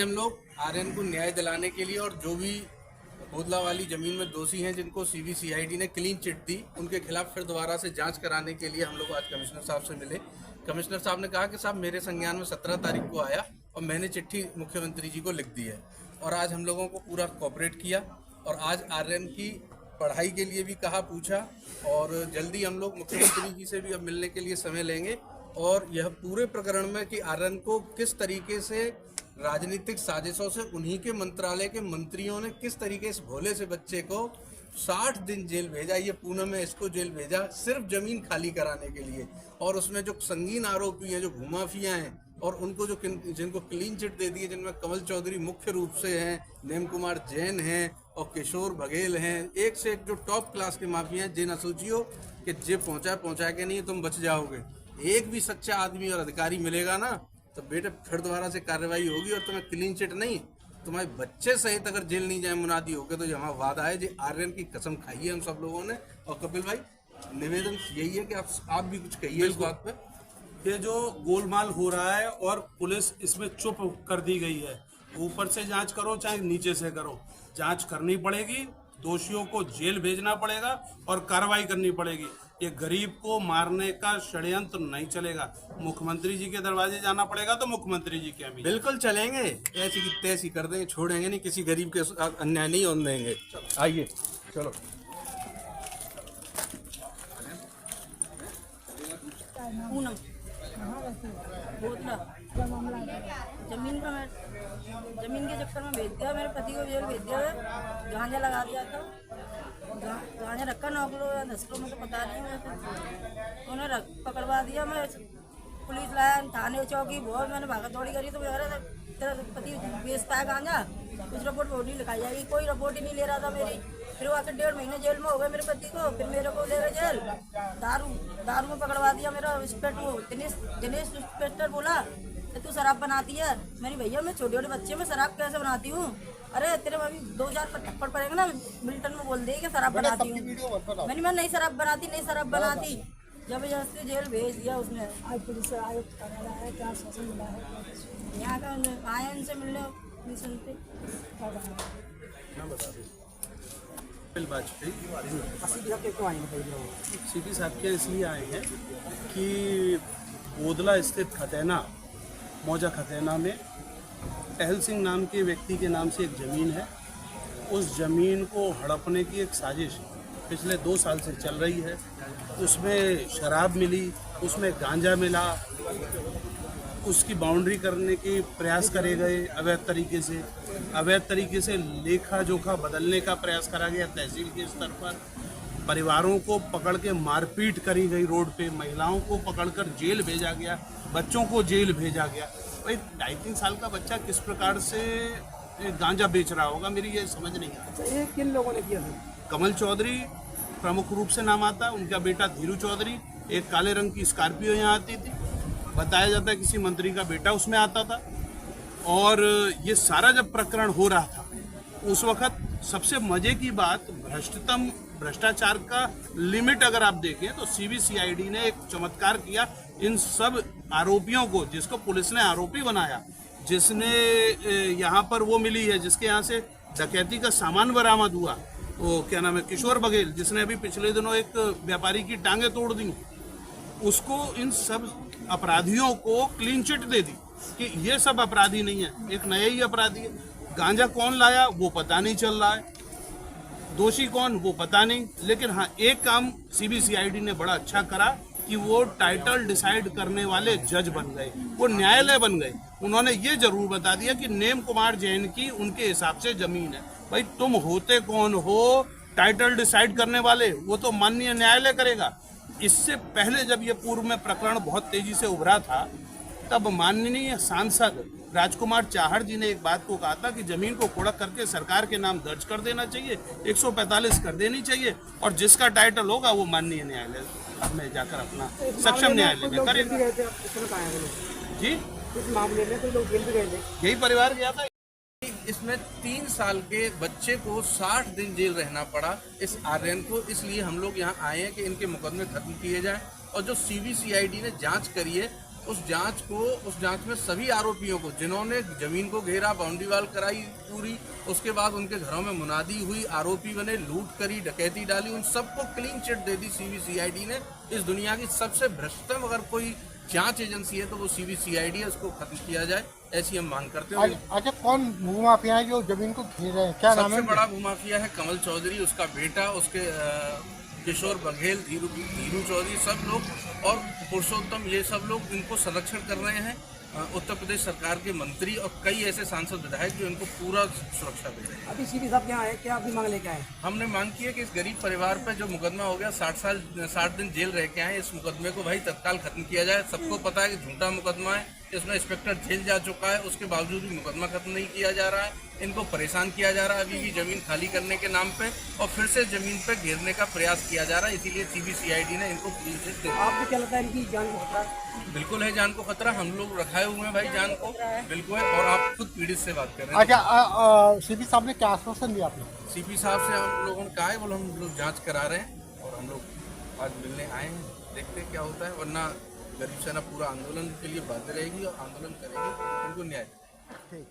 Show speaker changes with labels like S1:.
S1: आज हम लोग आर्यन को न्याय दिलाने के लिए और जो भी बोदला वाली जमीन में दोषी हैं जिनको सीबीसीआईडी ने क्लीन चिट दी उनके खिलाफ फिर दोबारा से जांच कराने के लिए हम लोग आज कमिश्नर साहब से मिले। कमिश्नर साहब ने कहा कि साहब मेरे संज्ञान में 17 तारीख को आया और मैंने चिट्ठी मुख्यमंत्री जी को लिख दी है और आज हम लोगों को पूरा कोऑपरेट किया और आज आर्यन की पढ़ाई के लिए भी कहा पूछा और जल्दी हम लोग मुख्यमंत्री जी से भी अब मिलने के लिए समय लेंगे और यह पूरे प्रकरण में कि आर्यन को किस तरीके से राजनीतिक साजिशों से उन्हीं के मंत्रालय के मंत्रियों ने किस तरीके से भोले से बच्चे को 60 दिन जेल भेजा, ये पूनम में इसको जेल भेजा सिर्फ जमीन खाली कराने के लिए और उसमें जो संगीन आरोपी हैं जो भूमाफिया हैं और उनको जो जिनको क्लीन चिट दे दी है जिनमें कमल चौधरी मुख्य रूप से हैं, नेम कुमार जैन हैं और किशोर बघेल हैं, एक से एक जो टॉप क्लास के माफिया हैं। जिन सोचियो कि जे पहुंचा के नहीं तुम बच जाओगे। एक भी सच्चा आदमी और अधिकारी मिलेगा ना तो बेटे फिर दोबारा से कार्रवाई होगी और तुम्हें क्लीन चिट नहीं तुम्हारे बच्चे सहित अगर जेल नहीं जाए मुनादी होगे तो यहाँ वादा है। जो आर्यन की कसम खाई है हम सब लोगों ने। और कपिल भाई निवेदन यही है कि आप भी कुछ कहिए इस बात पे।
S2: ये जो गोलमाल हो रहा है और पुलिस इसमें चुप कर दी गई है, ऊपर से जांच करो चाहे नीचे से करो, जांच करनी पड़ेगी, दोषियों को जेल भेजना पड़ेगा और कार्रवाई करनी पड़ेगी। ये गरीब को मारने का षड्यंत्र नहीं चलेगा। मुख्यमंत्री जी के दरवाजे जाना पड़ेगा तो मुख्यमंत्री जी के भी
S1: बिल्कुल चलेंगे, ऐसी की तैसी कर देंगे, छोड़ेंगे नहीं, किसी गरीब के साथ अन्याय नहीं होने देंगे। आइए चलो
S3: पूनम बोतला जमीन के चक्कर में भेज दिया, मेरे पति को जेल भेज दिया, गांजा लगा दिया था, गांजा रखा 9 किलो या 10 किलो मुझे पता नहीं है, उन्हें पकड़वा दिया। मैं पुलिस लाया थाने चौकी बहुत मैंने भागा दौड़ी करी तो तेरा पति बेचता है गांजा, कुछ रिपोर्ट नहीं लिखाई जाएगी, कोई रिपोर्ट ही नहीं ले रहा था मेरी। फिर वो आकर 1.5 महीने जेल में हो गए मेरे पति को, फिर मेरे को ले गए जेल। दारू में पकड़वा दिया मेरा दिनेश इंस्पेक्टर बोला तू शराब बनाती है। मैंने भैया मैं छोटे छोटे बच्चे में शराब कैसे बनाती हूँ? अरे तेरे अभी 2000 पर थप्पड़ पड़ेगा ना, मिल्टन में बोल दे कि शराब बनाती हूँ। मैं नहीं शराब बनाती जबरदस्ती जेल भेज दिया उसने। आज पुलिस आयुक्त क्या शासन मिला है यहाँ का आए उनसे मिलने नहीं सुनते।
S2: सीपी साहब के इसलिए आए हैं कि बोदला स्थित खतैना मौजा खतैना में टहल सिंह नाम के व्यक्ति के नाम से एक ज़मीन है। उस ज़मीन को हड़पने की एक साजिश पिछले 2 साल से चल रही है। उसमें शराब मिली, उसमें गांजा मिला, उसकी बाउंड्री करने के प्रयास करे गए अवैध तरीके से लेखा जोखा बदलने का प्रयास करा गया तहसील के स्तर पर। परिवारों को पकड़ के मारपीट करी गई रोड पे, महिलाओं को पकड़कर जेल भेजा गया, बच्चों को जेल भेजा गया। भाई 2.5-3 साल का बच्चा किस प्रकार से गांजा बेच रहा होगा, मेरी ये समझ नहीं आता।
S4: ये किन लोगों ने किया?
S2: कमल चौधरी प्रमुख रूप से नाम आता है, उनका बेटा धीरू चौधरी, एक काले रंग की स्कॉर्पियो यहाँ आती थी, बताया जाता है किसी मंत्री का बेटा उसमें आता था। और ये सारा जब प्रकरण हो रहा था उस वक्त सबसे मजे की बात भ्रष्टाचार का लिमिट अगर आप देखें तो सीबीसीआईडी ने एक चमत्कार किया। इन सब आरोपियों को, जिसको पुलिस ने आरोपी बनाया, जिसने यहाँ पर वो मिली है, जिसके यहाँ से डकैती का सामान बरामद हुआ, वो क्या नाम है, किशोर बघेल, जिसने अभी पिछले दिनों एक व्यापारी की टांगे तोड़ दी, उसको इन सब अपराधियों को क्लीन चिट दे दी कि ये सब अपराधी नहीं है, एक नया ही अपराधी है। गांजा कौन लाया वो पता नहीं चल रहा है, दोषी कौन वो पता नहीं। लेकिन हाँ, एक काम सीबीसीआईडी ने बड़ा अच्छा करा कि वो टाइटल डिसाइड करने वाले जज बन गए, वो न्यायालय बन गए। उन्होंने ये जरूर बता दिया कि नेम कुमार जैन की उनके हिसाब से जमीन है। भाई तुम होते कौन हो टाइटल डिसाइड करने वाले? वो तो माननीय न्यायालय करेगा। इससे पहले जब ये पूर्व में प्रकरण बहुत तेजी से उभरा था तब माननीय सांसद राजकुमार चाहर जी ने एक बात को कहा था कि जमीन को कुड़क करके सरकार के नाम दर्ज कर देना चाहिए, 145 कर देनी चाहिए और जिसका टाइटल होगा वो माननीय न्यायालय में जाकर अपना सक्षम न्यायालय में करेगा। जी
S4: इस मामले में कोई लोग जेल भी गए थे,
S2: यही परिवार गया था।
S1: इसमें 3 साल के बच्चे को 60 दिन जेल रहना पड़ा इस आर्यन को। इसलिए हम लोग यहाँ आए हैं कि इनके मुकदमे खत्म किए जाएं और जो सीबीसीआईडी ने जांच करी है उस जांच में सभी आरोपियों को, जिन्होंने जमीन को घेरा, बाउंड्री वाल कराई पूरी, उसके बाद उनके घरों में मुनादी हुई, आरोपी बने, लूट करी, डकैती डाली, उन सबको क्लीन चिट दे दी सीबीसीआईडी ने। इस दुनिया की सबसे भ्रष्टतम अगर कोई जांच एजेंसी है तो वो सीबीसीआईडी है, उसको खत्म किया जाए, ऐसी हम मांग करते हैं।
S5: अच्छा, कौन भूमाफिया है जो जमीन को घेर रहे हैं, क्या नाम है?
S1: सबसे बड़ा भूमाफिया है कमल चौधरी, उसका बेटा, उसके किशोर बघेल, धीरू चौधरी, सब लोग, और पुरुषोत्तम, ये सब लोग इनको संरक्षण कर रहे हैं। उत्तर प्रदेश सरकार के मंत्री और कई ऐसे सांसद विधायक जो इनको पूरा सुरक्षा दे रहे हैं।
S4: अभी सीपी साहब क्या है, क्या अपनी मांग लेके आए?
S1: हमने मांग की है कि इस गरीब परिवार पे जो मुकदमा हो गया, 60 दिन जेल रह के आए, इस मुकदमे को भाई तत्काल खत्म किया जाए। सबको पता है कि झूठा मुकदमा है, इसमें इंस्पेक्टर जेल जा चुका है, उसके बावजूद भी मुकदमा खत्म नहीं किया जा रहा है। इनको परेशान किया जा रहा है अभी भी जमीन खाली करने के नाम पे, और फिर से जमीन पे घेरने का प्रयास किया जा रहा है। इसीलिए सीबीसीआईडी ने इनको क्लीन चिट दे दी।
S4: आपको क्या लगता है इनकी जान को खतरा?
S1: बिल्कुल है, जान को खतरा। हम लोग रखाए हुए हैं भाई जान को, बिल्कुल है। और आप खुद पीड़ित से बात कर रहे हैं।
S5: अच्छा, सीपी साहब ने क्या आश्वासन दिया आपने?
S1: सीपी साहब से हम लोगों ने कहा है, बोले हम लोग जांच करा रहे हैं और हम लोग आज मिलने आए हैं, देखते हैं क्या होता है। वरना गरीब सेना पूरा आंदोलन के लिए बाध्य रहेगी और आंदोलन करेगी, उनको न्याय।
S5: ठीक।